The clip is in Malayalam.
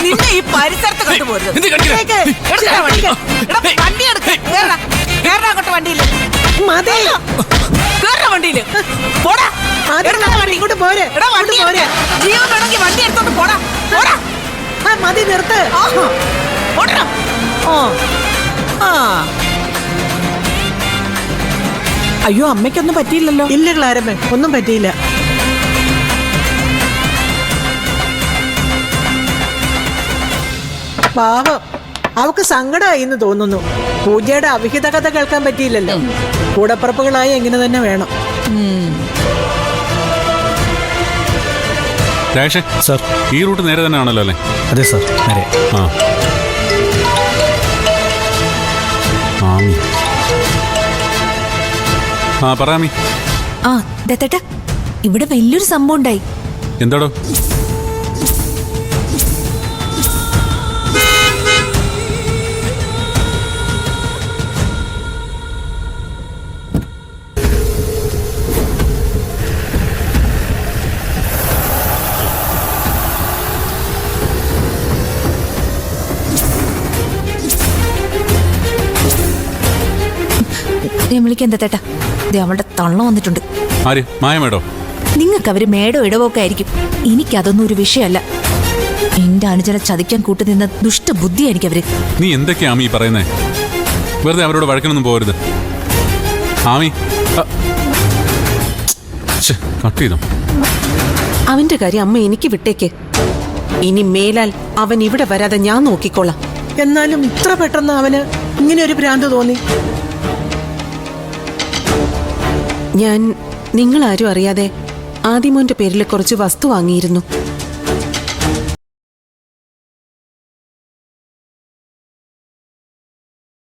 നിന്നെ ഈ പരിസരത്ത് കണ്ടുപോരുത്. വണ്ടി എടുക്ക, അങ്ങോട്ട് വണ്ടിയില് വണ്ടിയില് പോടാ. ഇങ്ങോട്ട് പോരെ. ജീവൻ വേണമെങ്കിൽ വണ്ടി എടുത്തോണ്ട് പോടാ. പോടാ മതി, നിർത്ത്. അയ്യോ, അമ്മയ്ക്കൊന്നും പറ്റിയില്ലല്ലോ. ഇല്ല ക്ലാരമ്മേ, ഒന്നും പറ്റിയില്ല. പാവം, അവക്ക് സങ്കടമായി എന്ന് തോന്നുന്നു. പൂജയുടെ അവിഹിത കഥ കേൾക്കാൻ പറ്റിയില്ലല്ലോ. കൂടപ്പുറപ്പുകളായി എങ്ങനെ തന്നെ വേണം. സാർ, ഈ റൂട്ട് നേരെ തന്നെ ആണല്ലോ അല്ലേ? അതെ സാർ, നേരെ. പറയാമി. ദത്തേട്ടാ, ഇവിടെ വലിയൊരു സംഭവം ഉണ്ടായി. എന്താടോ? ഞാൻ വിളിക്കാം ദത്തേട്ടാ. അവളുടെ തള്ള വന്നിട്ടുണ്ട്. ആര്? മായമേടോ? നിങ്ങൾക്ക് അവര് മേടോ ഇടവൊക്കെ ആയിരിക്കും. എനിക്കതൊന്നും ഒരു വിഷയമല്ല. എന്റെ അനുജനെ ചതിക്കാൻ കൂട്ടുനിന്ന ദുഷ്ടബുദ്ധിയായിരിക്കും അവര്. നീ എന്തൊക്കെയാ ആമി പറയുന്നേ? വെറുതെ അവരോട് വഴക്കണൊന്നും പോകരുത് ആമി. കട്ട് ചെയ്തോ? അവന്റെ കാര്യം അമ്മ എനിക്ക് വിട്ടേക്ക്. ഇനി മേലാൽ അവൻ ഇവിടെ വരാതെ ഞാൻ നോക്കിക്കോളാം. എന്നാലും ഇത്ര പെട്ടെന്ന് അവന് ഇങ്ങനെ ഒരു ഭ്രാന്ത് തോന്നി. ഞാൻ നിങ്ങളാരും അറിയാതെ ആദിമോന്റെ പേരിൽ കുറച്ച് വസ്തു വാങ്ങിയിരുന്നു.